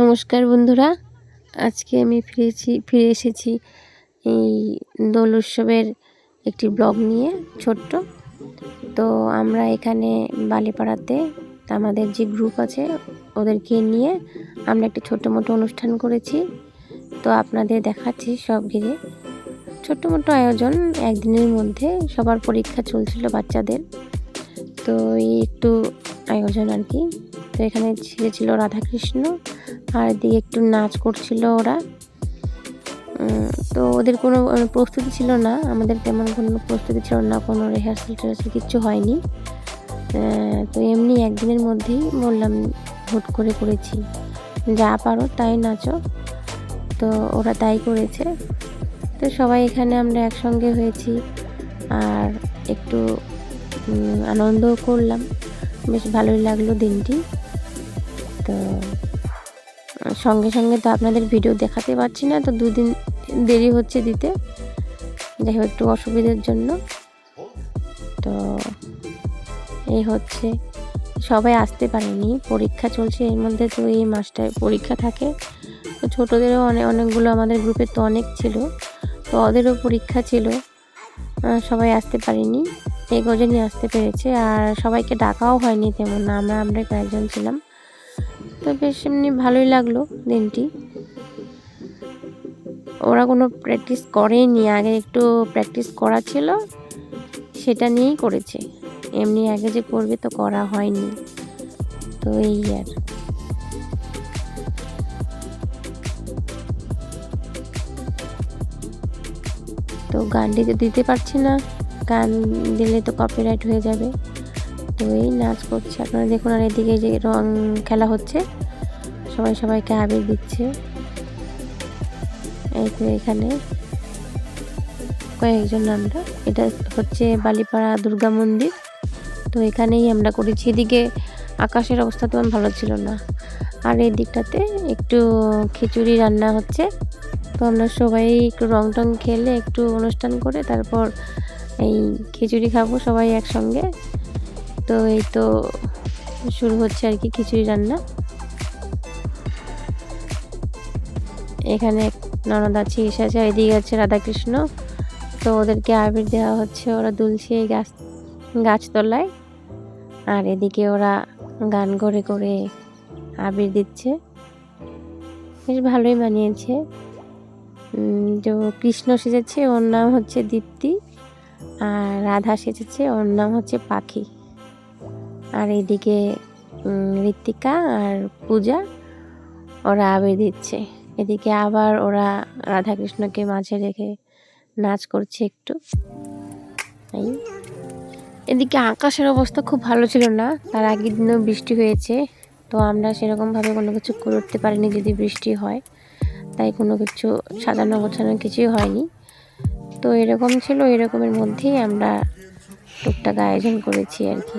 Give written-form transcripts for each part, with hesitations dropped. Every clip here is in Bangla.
নমস্কার বন্ধুরা, আজকে আমি ফিরে এসেছি এই দোল উৎসবের একটি ব্লগ নিয়ে ছোট্ট। তো আমরা এখানে বালিপাড়াতে আমাদের যে গ্রুপ আছে ওদেরকে নিয়ে আমরা একটি ছোট্ট মোটো অনুষ্ঠান করেছি। তো আপনাদের দেখাচ্ছি সব ঘিরে ছোট্ট মোটো আয়োজন। একদিনের মধ্যে সবার পরীক্ষা চলছিল বাচ্চাদের, তো এই একটু আয়োজন আর কি। তো এখানে ছিল রাধাকৃষ্ণ, আর এদিকে একটু নাচ করছিল ওরা। তো ওদের কোনো প্রস্তুতি ছিল না, আমাদের তেমন কোনো প্রস্তুতি ছিল না, কোনো রিহার্সাল টিহার্সাল কিচ্ছু হয়নি। তো এমনি একদিনের মধ্যেই বললাম, হুট করে করেছি, যা পারো তাই নাচো। তো ওরা তাই করেছে। তো সবাই এখানে আমরা একসঙ্গে হয়েছি আর একটু আনন্দও করলাম, বেশ ভালোই লাগলো দিনটি। তো সঙ্গে সঙ্গে তো আপনাদের ভিডিও দেখাতে পারছি না, তো দুদিন দেরি হচ্ছে দিতে, যাই হোক একটু অসুবিধার জন্য। তো এই হচ্ছে, সবাই আসতে পারেনি, পরীক্ষা চলছে এর মধ্যে, তো এই মাসটায় পরীক্ষা থাকে। তো ছোটোদেরও অনেকগুলো আমাদের গ্রুপে তো অনেক ছিল, তো ওদেরও পরীক্ষা ছিল, সবাই আসতে পারেনি, এই কজনই আসতে পেরেছে। আর সবাইকে ডাকাও হয়নি তেমন না, আমরা কয়েকজন ছিলাম। তো বেশ এমনি ভালোই লাগলো দিনটি। ওরা কোনো প্র্যাকটিস করেনি, আগে একটু প্র্যাকটিস করা ছিল, সেটা নিয়েই করেছে, এমনি আগে যে করবে তো করা হয়নি। তো এই আর তো গান দিতে পারছি না, গান দিলে তো কপিরাইট হয়ে যাবে। তো এই নাচ করছে আপনারা দেখুন। আর এদিকে যে রং খেলা হচ্ছে, সবাই সবাইকে আবির দিচ্ছে। এই তো এখানে কয়েকজন আমরা, এটা হচ্ছে বালিপাড়া দুর্গা মন্দির, তো এখানেই আমরা করেছি। এদিকে আকাশের অবস্থা তেমন ভালো ছিল না, আর এই দিকটাতে একটু খিচুড়ি রান্না হচ্ছে। তো আমরা সবাই একটু রং টং খেলে একটু অনুষ্ঠান করে তারপর এই খিচুড়ি খাবো সবাই একসঙ্গে। তো এই তো শুরু হচ্ছে আর কি খিচুড়ি রান্না। এখানে ননদ আছে, ঈশা আছে, এদিকে আছে রাধাকৃষ্ণ। তো ওদেরকে আবির দেওয়া হচ্ছে, ওরা দুলছে এই গাছতলায়, আর এদিকে ওরা গান করে করে আবির দিচ্ছে, বেশ ভালোই মানিয়েছে। তো কৃষ্ণ সেজেছে, ওর নাম হচ্ছে দীপ্তি, আর রাধা সেজেছে, ওর নাম হচ্ছে পাখি। আর এদিকে ঋত্বিকা আর পূজা ওরা আবির দিচ্ছে। এদিকে আবার ওরা রাধাকৃষ্ণকে মাঝে রেখে নাচ করছে একটু। এদিকে আকাশের অবস্থা খুব ভালো ছিল না, তার আগের দিনও বৃষ্টি হয়েছে, তো আমরা সেরকমভাবে কোনো কিছু করতে পারিনি যদি বৃষ্টি হয়, তাই কোনো কিছু সাজানো গোছানো কিছুই হয়নি। তো এরকম ছিল, এরকমের মধ্যেই আমরা টুকটাক আয়োজন করেছি আর কি।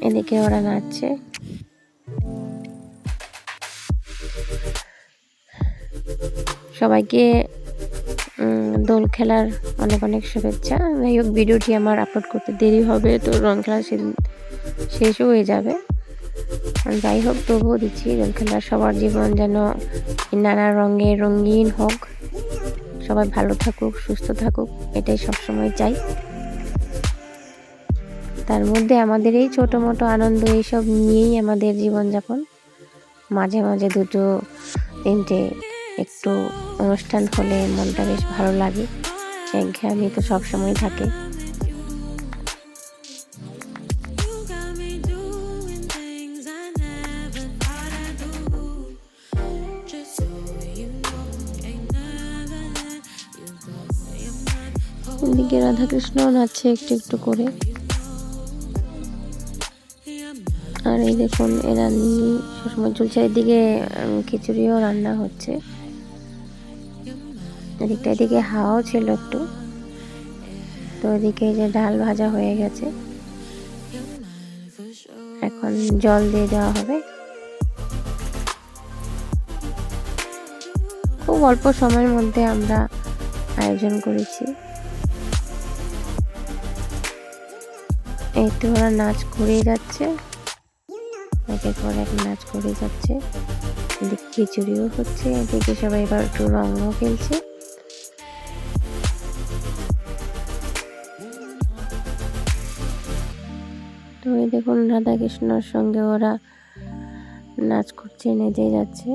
এদিকে ওরা নাচছে। সবাইকে দোল খেলার অনেক অনেক শুভেচ্ছা। যাই হোক, ভিডিওটি আমার আপলোড করতে দেরি হবে, তো রং খেলা সেদিন শেষও হয়ে যাবে। যাই হোক, তবুও দিচ্ছি দোল খেলা, সবার জীবন যেন নানা রঙে রঙিন হোক, সবাই ভালো থাকুক, সুস্থ থাকুক, এটাই সবসময় চাই। তার মধ্যে আমাদের এই ছোটো মোটো আনন্দ, এইসব নিয়েই আমাদের জীবনযাপন। মাঝে মাঝে দুটো তিনটে একটু অনুষ্ঠান হলে মনটা বেশ ভালো লাগে, একঘেয়েমি তো সবসময় থাকে। এদিকে রাধাকৃষ্ণ নাচছে একটু একটু করে। আর এই দেখুন এরা নিয়ে সবসময় চলছে। এদিকে খিচুড়িও রান্না হচ্ছে, এদিকে হাওয়াও ছিল একটু। তো এদিকে যে ডাল ভাজা হয়ে গেছে, এখন জল দিয়ে দেওয়া হবে। খুব অল্প সময়ের মধ্যে আমরা আয়োজন করেছি। এই তো ওরা নাচ করেই যাচ্ছে। একের পর এক নাচ করে যাচ্ছে। এদিকে খিচুড়িও হচ্ছে, এদিকে সবাই এবার একটু রঙও খেলছে। তো এই দেখুন রাধা কৃষ্ণর সঙ্গে ওরা নাচ করছে, নেচে যাচ্ছে।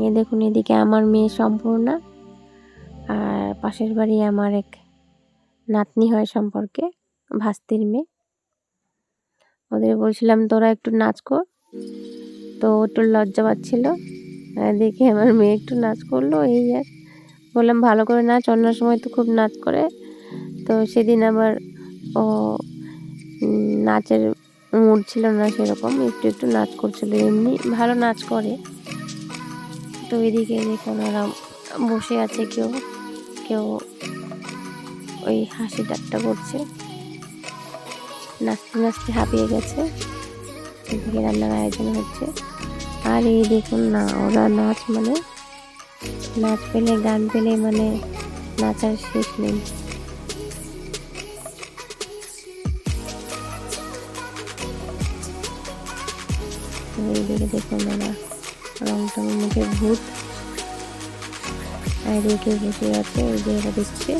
এ দেখুন এদিকে আমার মেয়ে সম্পূর্ণা, আর পাশের বাড়ি আমার এক নাতনি হয় সম্পর্কে, ভাস্তির মেয়ে। ওদের বলছিলাম তোরা একটু নাচ কর, তো একটু লজ্জা পাচ্ছিল। দেখে আমার মেয়ে একটু নাচ করলো, এই আর বললাম ভালো করে নাচ, অন্য সময় তো খুব নাচ করে। তো সেদিন আবার ও নাচের মুড ছিল না সেরকম, একটু একটু নাচ করছিল, এমনি ভালো নাচ করে। তো এদিকে দেখুন ওরা বসে আছে, কেউ কেউ ওই হাসি ঠাট্টা করছে, নাচতে নাচতে হাঁপিয়ে গেছে। এদিকে রান্নার আয়োজন হচ্ছে। আর এই দেখুন না, ওরা নাচ মানে নাচ পেলে গান পেলে মানে নাচার শেষ নেই। এইদিকে দেখুন ওরা রং টং মুখে ভূত, আর এদিকে বসে আছে, ওই যে ওরা দেখছে।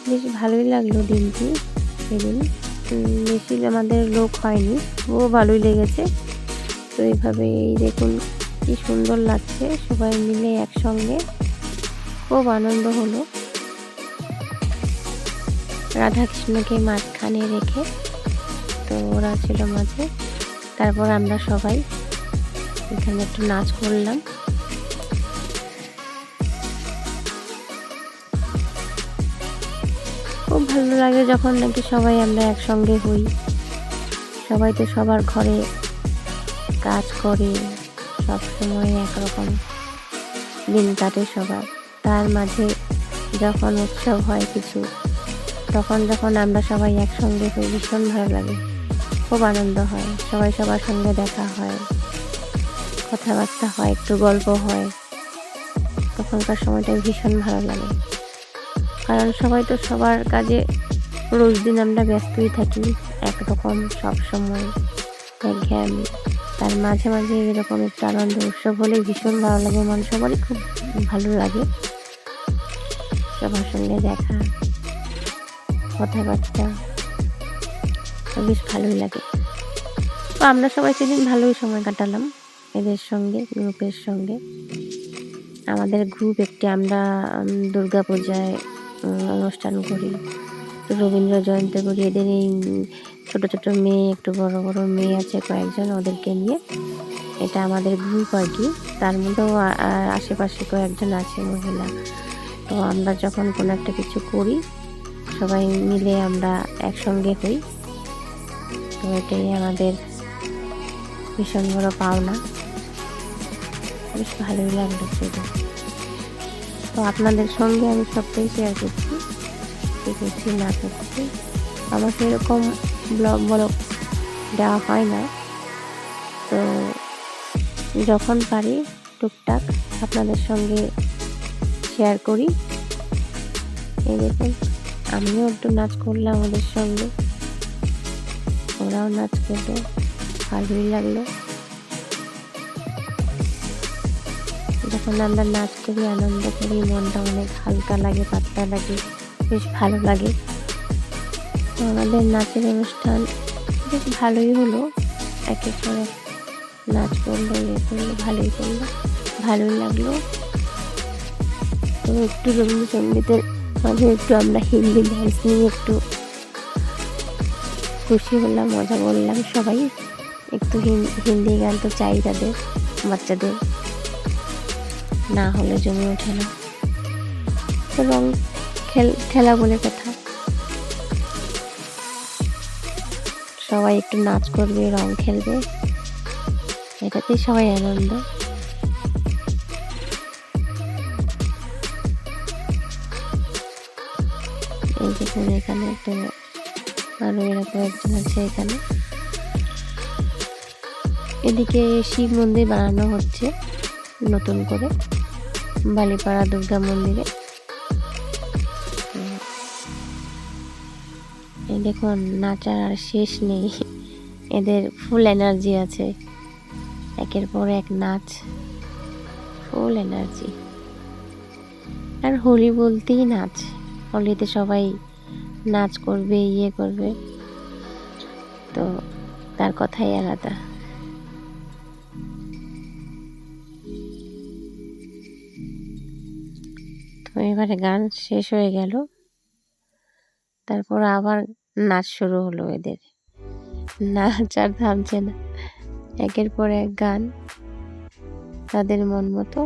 বেশ ভালোই লাগলো দিনটি সেদিন, বেশি আমাদের লোক হয়নি, ও ভালোই লেগেছে। তো এইভাবে এই দেখুন কি সুন্দর লাগছে, সবাই মিলে একসঙ্গে, খুব আনন্দ হলো। রাধাকৃষ্ণকে মাঝখানে রেখে, তো ওরা ছিল মাঝে। তারপর আমরা সবাই এখানে একটু নাচ করলাম। খুব ভালো লাগে যখন নাকি সবাই আমরা একসঙ্গে হই। সবাই তো সবার ঘরে কাজ করে, সব সময় একরকম দিন কাটে সবার, তার মাঝে যখন উৎসব হয় কিছু, তখন যখন আমরা সবাই একসঙ্গে হই ভীষণ ভালো লাগে, খুব আনন্দ হয়। সবাই সবার সঙ্গে দেখা হয়, কথাবার্তা হয়, একটু গল্প হয়, তখনকার সময়টা ভীষণ ভালো লাগে। কারণ সবাই তো সবার কাজে রোজ দিন আমরা ব্যস্তই থাকি একরকম, সব সময় একঘেয়েমি। তার মাঝে মাঝে এরকম একটু আনন্দ উৎসব হলে ভীষণ ভালো লাগে, মন সবারই খুব ভালো লাগে। সবার সঙ্গে দেখা, কথাবার্তা বেশ ভালোই লাগে। তো আমরা সবাই সেদিন ভালোই সময় কাটালাম এদের সঙ্গে, গ্রুপের সঙ্গে। আমাদের গ্রুপ একটি, আমরা দুর্গা পূজায় অনুষ্ঠান করি, রবীন্দ্র জয়ন্তী করি। এদের এই ছোট ছোট মেয়ে, একটু বড় বড় মেয়ে আছে কয়েকজন, ওদেরকে নিয়ে এটা আমাদের গ্রুপ আর কি। তার মধ্যেও আশেপাশে কয়েকজন আছে মহিলা। তো আমরা যখন কোনো একটা কিছু করি সবাই মিলে আমরা একসঙ্গে হই, তো এটাই আমাদের ভীষণ বড় পাওনা। বেশ ভালোই লাগলো সেটা। তো আপনাদের সঙ্গে আমি সবটাই শেয়ার করছি, কী করছি না করছি। আমার সেরকম ব্লগ দেওয়া হয় না, তো যখন পারি টুকটাক আপনাদের সঙ্গে শেয়ার করি। এই দেখুন আমিও একটু নাচ করলাম ওদের সঙ্গে, ওরাও নাচ করলো, ভালোই লাগলো। যখন আমরা নাচ করি, আনন্দ করি, মনটা অনেক হালকা লাগে, পাতলা লাগে, বেশ ভালো লাগে। তো আমাদের নাচের অনুষ্ঠান বেশ ভালোই হলো, একের পর এক নাচ করলো, করলো, ভালোই করলো, ভালোই লাগলো। তো একটু রবীন্দ্রসঙ্গীতের মাঝে একটু আমরা হিন্দি ডান্স নিয়ে একটু খুশি হলাম, মজা করলাম সবাই। একটু হিন্দি গান তো চাই তাদের, বাচ্চাদের না হলে জমে ওঠে না। তো রং খেলা বলে কথা, সবাই একটু নাচ করবে, রং খেলবে, এটাতেই সবাই আনন্দ। এই দেখুন এখানে একটা আরো এরকম একজন আছে এখানে। এদিকে শিব মন্দির বানানো হচ্ছে নতুন করে বালিপাড়া দুর্গা মন্দিরে। দেখুন নাচার আর শেষ নেই, এদের ফুল এনার্জি আছে, একের পর এক নাচ, ফুল এনার্জি। আর হোলি বলতেই নাচ, হোলিতে সবাই নাচ করবে, ইয়ে করবে, তো তার কথাই আলাদা। তো এবারে গান শেষ হয়ে গেল, তারপর আবার নাচ শুরু হলো এদের, নাচ আর থামছে না, একের পর এক গান তাদের মন মতো।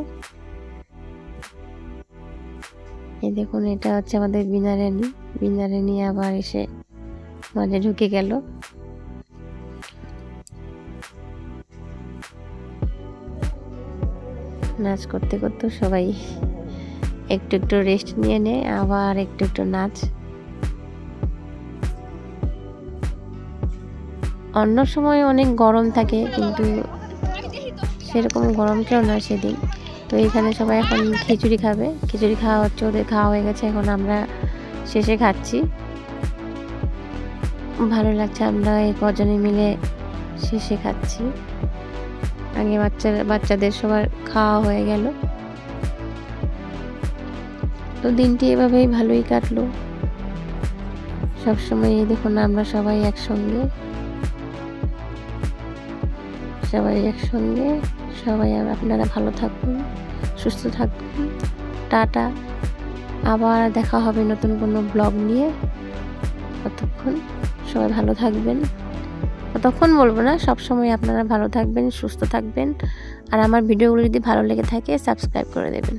এই দেখুন এটা হচ্ছে আমাদের বিনারানী, বিনারানী আবার এসে মাঝে ঢুকে গেল। নাচ করতে করতে সবাই একটু একটু রেস্ট নিয়ে নেয়, আবার একটু একটু নাচ। অন্য সময় অনেক গরম থাকে, কিন্তু সেরকম গরম ছিল না সেদিন। তো এখানে সবাই এখন খিচুড়ি খাবে, খিচুড়ি খাওয়া হচ্ছে, ওদের খাওয়া হয়ে গেছে, এখন আমরা শেষে খাচ্ছি। ভালো লাগছে, আমরা এই কজনে মিলে শেষে খাচ্ছি। আগে বাচ্চাদের সবার খাওয়া হয়ে গেল। তো দিনটি এভাবেই ভালোই কাটলো। সবসময় দেখুন আমরা সবাই একসঙ্গে, সবাই আপনারা ভালো থাকুন, সুস্থ থাকুন, টাটা। আবার দেখা হবে নতুন কোনো ব্লগ নিয়ে। ততক্ষণ সবাই ভালো থাকবেন, ততক্ষণ বলবো না, সবসময় আপনারা ভালো থাকবেন, সুস্থ থাকবেন। আর আমার ভিডিওগুলো যদি ভালো লেগে থাকে সাবস্ক্রাইব করে দেবেন।